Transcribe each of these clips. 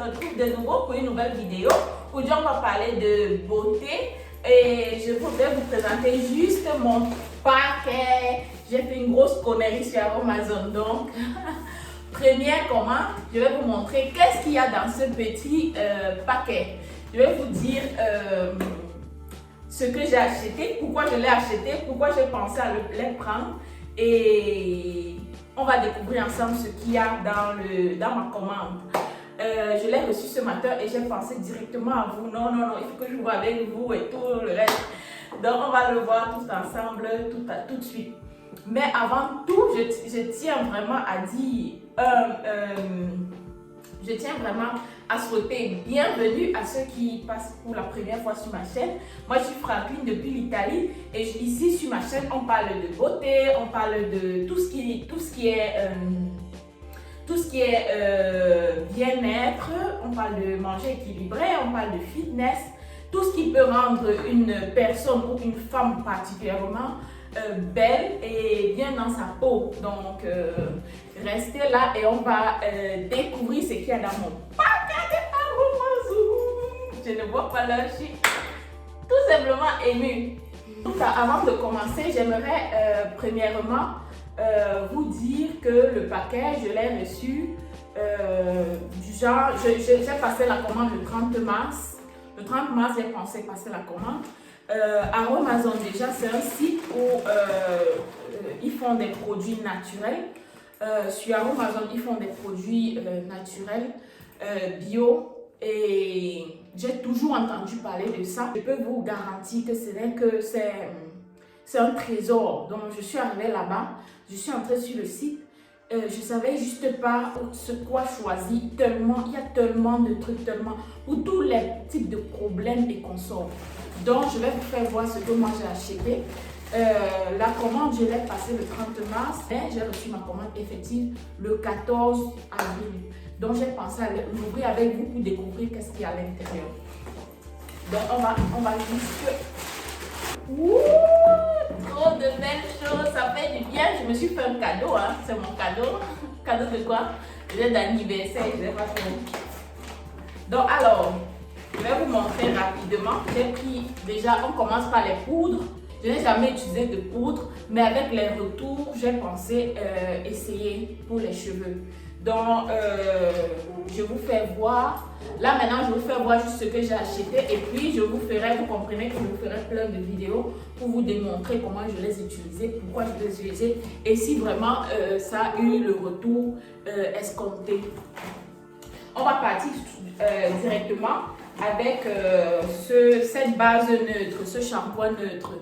retrouve de nouveau pour une nouvelle vidéo. Aujourd'hui, on va parler de beauté et je voudrais vous présenter juste mon paquet. J'ai fait une grosse connerie sur Amazon, donc première commande, je vais vous montrer qu'est-ce qu'il y a dans ce petit paquet. Je vais vous dire ce que j'ai acheté, pourquoi je l'ai acheté, pourquoi j'ai pensé à les prendre et on va découvrir ensemble ce qu'il y a dans ma commande. Je l'ai reçu ce matin et j'ai pensé directement à vous. Non, il faut que je vois avec vous et tout le reste. Donc on va le voir tout ensemble tout de suite. Mais avant tout, je tiens vraiment à dire, je tiens vraiment à souhaiter bienvenue à ceux qui passent pour la première fois sur ma chaîne. Moi, je suis Franklin depuis l'Italie et ici sur ma chaîne, on parle de beauté, on parle de tout ce qui est bien-être, on parle de manger équilibré, on parle de fitness, tout ce qui peut rendre une personne ou une femme particulièrement belle et bien dans sa peau. Donc, restez là et on va découvrir ce qu'il y a dans mon paquet de Aromazone. Je ne vois pas là, je suis tout simplement émue. Avant de commencer, j'aimerais premièrement vous dire que le paquet, je l'ai reçu du genre, j'ai passé la commande le 30 mars. Le 30 mars, j'ai pensé passer la commande. Aromazone, déjà, c'est un site où ils font des produits naturels. Sur Aromazone, ils font des produits naturels, bio. Et j'ai toujours entendu parler de ça. Je peux vous garantir que c'est un trésor. Donc, je suis arrivée là-bas, je suis entrée sur le site. Je ne savais juste pas ce quoi choisir. Il y a tellement de trucs, pour tous les types de problèmes et consorts. Donc, je vais vous faire voir ce que moi j'ai acheté. La commande, je l'ai passée le 30 mars et j'ai reçu ma commande effective le 14 avril. Donc, j'ai pensé à l'ouvrir avec vous pour découvrir qu'est-ce qu'il y a à l'intérieur. Donc, on va juste... Ouh, trop de belles choses, ça fait du bien. Je me suis fait un cadeau, hein. C'est mon cadeau. Cadeau de quoi? J'ai d'anniversaire, je ne sais pas trop. Donc, alors, je vais vous montrer rapidement. J'ai pris, déjà, on commence par les poudres. Je n'ai jamais utilisé de poudre, mais avec les retours, j'ai pensé essayer pour les cheveux. Donc, je vous fais voir. Là, maintenant, je vous fais voir juste ce que j'ai acheté. Et puis, je vous ferai, vous comprenez que je vous ferai plein de vidéos pour vous démontrer comment je les ai utilisés, pourquoi je les ai utilisés et si vraiment ça a eu le retour escompté. On va partir directement avec cette base neutre, ce shampoing neutre.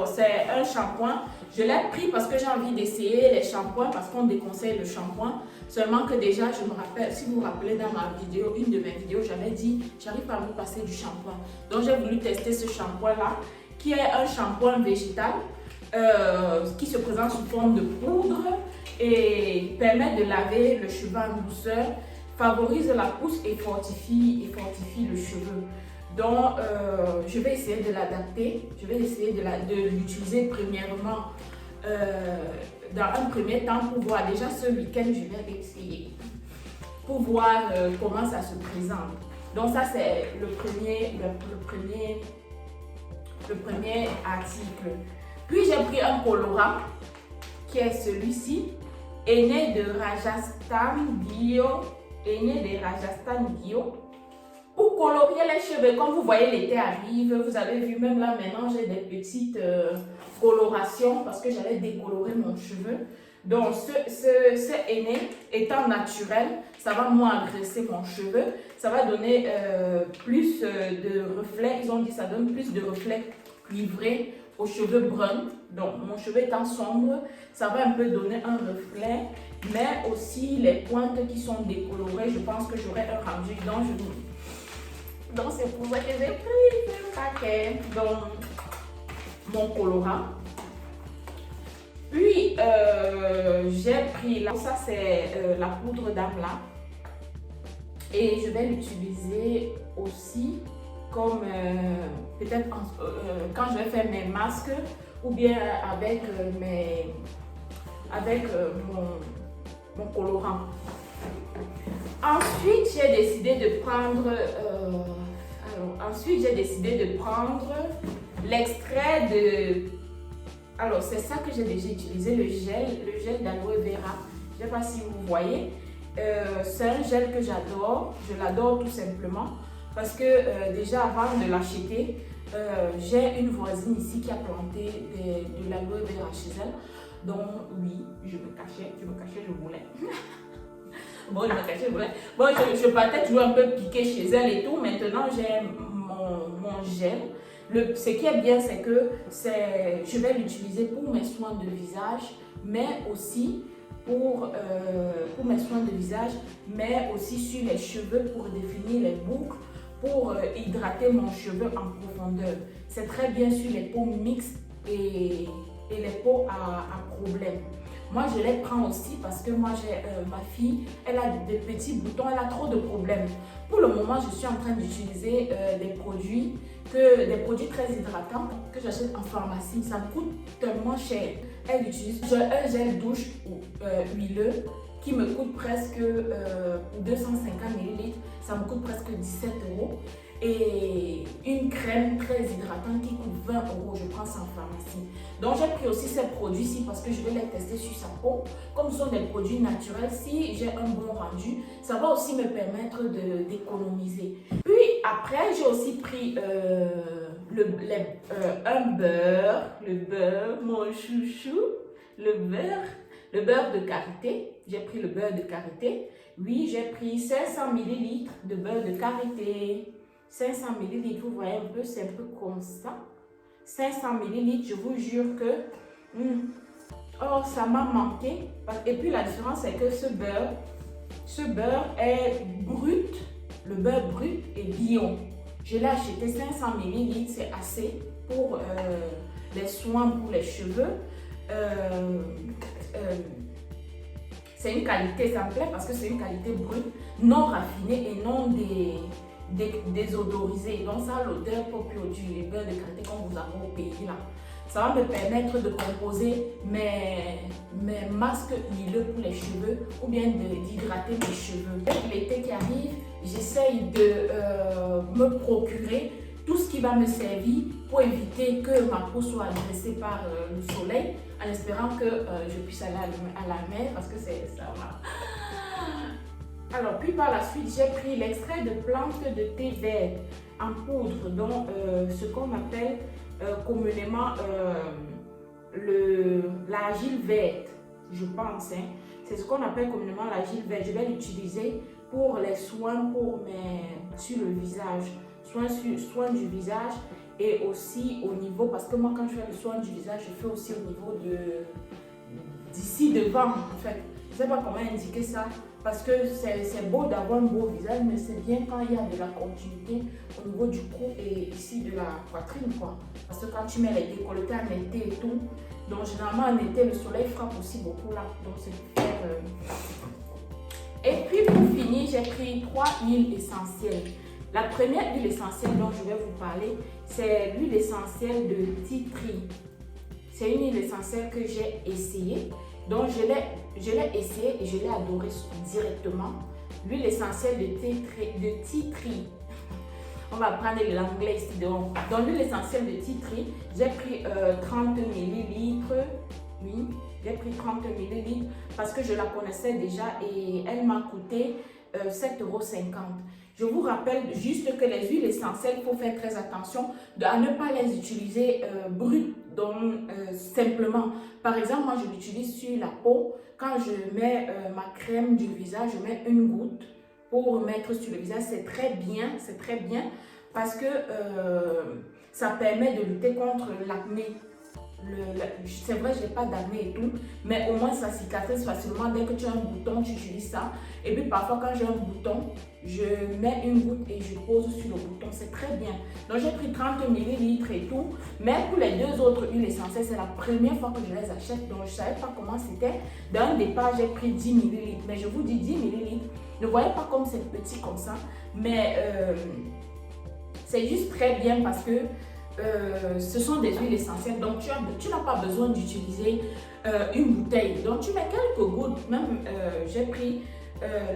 C'est un shampoing. Je l'ai pris parce que j'ai envie d'essayer les shampoings parce qu'on déconseille le shampoing. Seulement que déjà, je me rappelle, si vous vous rappelez dans ma vidéo, une de mes vidéos, j'avais dit, j'arrive pas à me passer du shampoing. Donc, j'ai voulu tester ce shampoing-là, qui est un shampoing végétal, qui se présente sous forme de poudre et permet de laver le cheveu en douceur, favorise la pousse et fortifie le cheveu. Donc, je vais essayer de l'adapter. Je vais essayer de l'utiliser premièrement dans un premier temps pour voir. Déjà, ce week-end, je vais essayer pour voir comment ça se présente. Donc, ça, c'est le premier article. Puis, j'ai pris un colorant qui est celui-ci, Henné de Rajasthan Bio. Pour colorier les cheveux, comme vous voyez, l'été arrive, vous avez vu, même là maintenant j'ai des petites colorations parce que j'allais décolorer mon cheveu. Donc ce henné étant naturel, ça va moins agresser mon cheveu, ça va donner plus de reflets, ils ont dit ça donne plus de reflets cuivrés aux cheveux bruns. Donc mon cheveu étant sombre, ça va un peu donner un reflet, mais aussi les pointes qui sont décolorées, je pense que j'aurai un rendu. Donc c'est pour ça que j'ai pris ce paquet, donc mon colorant. Puis j'ai pris là, ça c'est la poudre d'amla et je vais l'utiliser aussi comme peut-être quand je vais faire mes masques ou bien avec mon colorant. Ensuite, j'ai décidé de prendre, l'extrait de... Alors, c'est ça que j'ai déjà utilisé, le gel d'aloe vera. Je ne sais pas si vous voyez. C'est un gel que j'adore. Je l'adore tout simplement parce que déjà avant de l'acheter, j'ai une voisine ici qui a planté de l'aloe vera chez elle. Donc oui, je me cachais, je voulais. Bon, je me cachais, je voulais. Bon, je partais toujours un peu piquer chez elle et tout. Maintenant, j'ai mon gel. Ce qui est bien, c'est que je vais l'utiliser pour mes soins de visage, mais aussi pour mes soins de visage, mais aussi sur les cheveux pour définir les boucles, pour hydrater mon cheveu en profondeur. C'est très bien sur les peaux mixtes et les peaux à problème. Moi, je les prends aussi parce que moi, j'ai ma fille, elle a des petits boutons, elle a trop de problèmes. Pour le moment, je suis en train d'utiliser des produits très hydratants que j'achète en pharmacie. Ça me coûte tellement cher. Elle utilise un gel douche huileux qui me coûte presque 250 ml. Ça me coûte presque 17 €. Et une crème très hydratante qui coûte 20 €. Je prends ça en pharmacie. Donc j'ai pris aussi ces produits-ci parce que je vais les tester sur sa peau. Comme ce sont des produits naturels, si j'ai un bon rendu, ça va aussi me permettre d'économiser. Puis après, j'ai aussi pris un beurre, mon chouchou, le beurre de karité. J'ai pris le beurre de karité. Oui, j'ai pris 500 ml de beurre de karité. 500 ml, vous voyez un peu, c'est un peu comme ça. 500 ml, je vous jure que oh, ça m'a manqué. Et puis la différence, c'est que ce beurre est brut. Le beurre brut est bio. Je l'ai acheté 500 ml, c'est assez pour les soins pour les cheveux. C'est une qualité, ça me plaît parce que c'est une qualité brute, non raffinée et non désodorisée. Donc ça a l'odeur propre du beurre de karité comme vous avez au pays là. Ça va me permettre de composer mes masques huileux pour les cheveux ou bien d'hydrater mes cheveux. Avec l'été qui arrive, j'essaye de me procurer tout ce qui va me servir pour éviter que ma peau soit agressée par le soleil, en espérant que je puisse aller à la mer parce que ça va. Alors, puis par la suite, j'ai pris l'extrait de plantes de thé vert en poudre, donc ce qu'on appelle communément l'argile verte, je pense. Hein. C'est ce qu'on appelle communément l'argile verte. Je vais l'utiliser pour les soins sur le visage, soins du visage et aussi au niveau, parce que moi quand je fais le soin du visage, je fais aussi au niveau d'ici devant en fait. Je ne sais pas comment indiquer ça. Parce que c'est beau d'avoir un beau visage, mais c'est bien quand il y a de la continuité au niveau du cou et ici de la poitrine, quoi. Parce que quand tu mets les décolletés en été et tout, donc généralement en été, le soleil frappe aussi beaucoup là. Donc c'est pour faire... Et puis pour finir, j'ai pris 3 huiles essentielles. La première huile essentielle dont je vais vous parler, c'est l'huile essentielle de tea tree. C'est une huile essentielle que j'ai essayée. Donc je l'ai essayé et je l'ai adoré directement. L'huile essentielle de tea tree. On va prendre l'anglais ici. Donc l'huile essentielle de tea tree, j'ai pris 30 ml. Oui, j'ai pris 30 ml parce que je la connaissais déjà et elle m'a coûté 7,50 €. Je vous rappelle juste que les huiles essentielles, il faut faire très attention à ne pas les utiliser brutes, donc simplement. Par exemple, moi je l'utilise sur la peau. Quand je mets ma crème du visage, je mets une goutte pour mettre sur le visage. C'est très bien parce que ça permet de lutter contre l'acné. C'est vrai, je n'ai pas d'acné et tout, mais au moins ça cicatrise facilement. Dès que tu as un bouton, tu utilises ça. Et puis parfois, quand j'ai un bouton, je mets une goutte et je pose sur le bouton. C'est très bien. Donc j'ai pris 30 ml et tout. Mais pour les deux autres huiles essentielles, c'est la première fois que je les achète. Donc je ne savais pas comment c'était. Dans le départ, j'ai pris 10 ml. Mais je vous dis 10 ml. Ne voyez pas comme c'est petit comme ça. Mais c'est juste très bien parce que ce sont des huiles essentielles, donc tu n'as pas besoin d'utiliser une bouteille. Donc tu mets quelques gouttes, même j'ai pris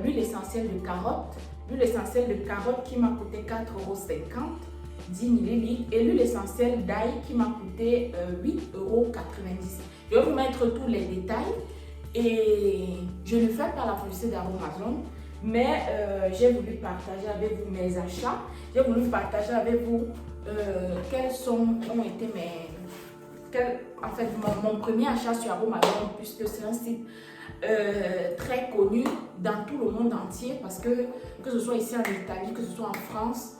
l'huile essentielle de carotte. L'huile essentielle de carotte qui m'a coûté 4,50 €, 10 ml. Et l'huile essentielle d'ail qui m'a coûté 8,90 €. Je vais vous mettre tous les détails. Et je ne fais pas la publicité d'Aromazone, mais j'ai voulu partager avec vous mes achats. J'ai voulu partager avec vous quels ont été mon premier achat sur Aromazone, puisque c'est un site très connu dans tout le monde entier, parce que ce soit ici en Italie, que ce soit en France,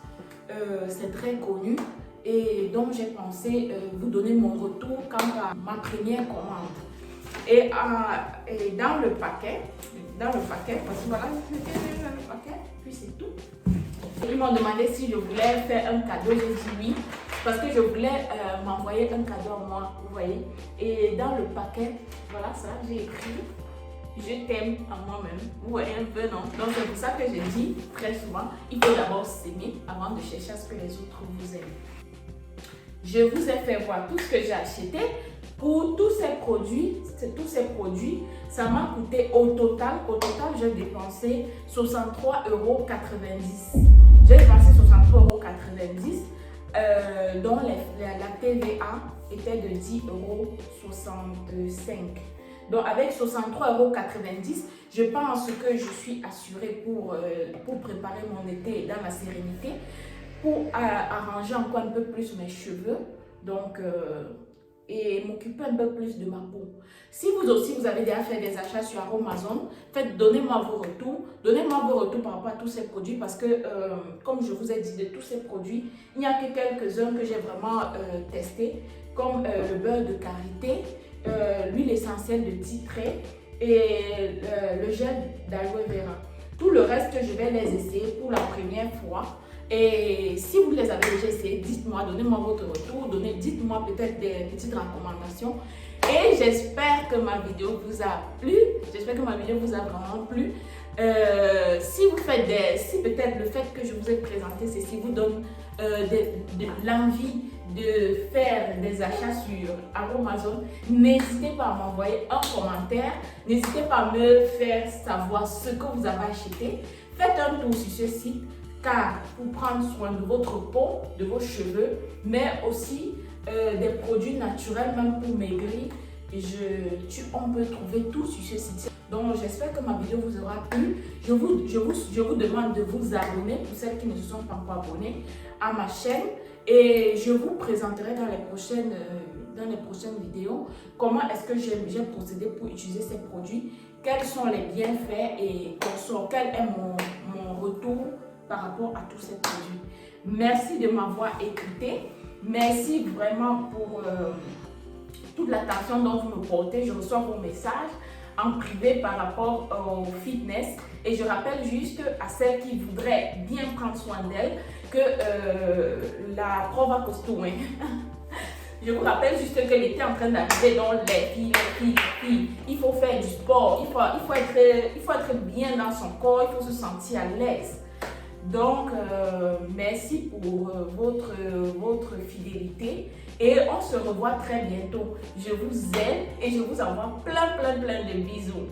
c'est très connu. Et donc j'ai pensé vous donner mon retour quant à ma première commande. Et dans le paquet, parce que voilà, je dans le paquet, puis c'est tout. Ils m'ont demandé si je voulais faire un cadeau, j'ai dit oui, parce que je voulais m'envoyer un cadeau à moi, vous voyez. Et dans le paquet, voilà ça, j'ai écrit « Je t'aime à moi-même ». Vous voyez un peu, non? Donc c'est pour ça que je dis très souvent, il faut d'abord s'aimer avant de chercher à ce que les autres vous aiment. Je vous ai fait voir tout ce que j'ai acheté. Pour tous ces produits, ça m'a coûté au total, j'ai dépensé 63,90 €. J'ai dépensé 63,90 €, dont la TVA était de 10,65 €. Donc avec 63,90 €, je pense que je suis assurée pour préparer mon été dans la sérénité, pour arranger encore un peu plus mes cheveux. Donc, et m'occuper un peu plus de ma peau. Si vous aussi vous avez déjà fait des achats sur Aromazone, donnez-moi vos retours. Donnez-moi vos retours par rapport à tous ces produits, parce que comme je vous ai dit, de tous ces produits, il n'y a que quelques-uns que j'ai vraiment testés, comme le beurre de karité, l'huile essentielle de tea tree et le gel d'aloe vera. Tout le reste, je vais les essayer pour la première fois. Et si vous les avez déjà essayés, dites-moi, donnez-moi votre retour, dites-moi peut-être des petites recommandations. Et j'espère que ma vidéo vous a plu, j'espère que ma vidéo vous a vraiment plu. Si peut-être le fait que je vous ai présenté ceci vous donne l'envie de faire des achats sur Aromazone, n'hésitez pas à m'envoyer un commentaire, n'hésitez pas à me faire savoir ce que vous avez acheté. Faites un tour sur ce site, car pour prendre soin de votre peau, de vos cheveux, mais aussi des produits naturels, même pour maigrir, on peut trouver tout sur ce site. Donc j'espère que ma vidéo vous aura plu. Je vous demande de vous abonner pour celles qui ne se sont pas encore abonnées à ma chaîne, et je vous présenterai dans les prochaines vidéos comment est-ce que j'ai procédé pour utiliser ces produits, quels sont les bienfaits et quel est mon retour par rapport à tous ces produits. Merci de m'avoir écouté. Merci vraiment pour toute l'attention dont vous me portez. Je reçois vos messages en privé par rapport au fitness. Et je rappelle juste à celles qui voudraient bien prendre soin d'elles que la prova costume. Je vous rappelle juste que l'été est en train d'arriver, donc les filles, il faut faire du sport, il faut être bien dans son corps, il faut se sentir à l'aise. Donc, merci pour votre fidélité et on se revoit très bientôt. Je vous aime et je vous envoie plein de bisous.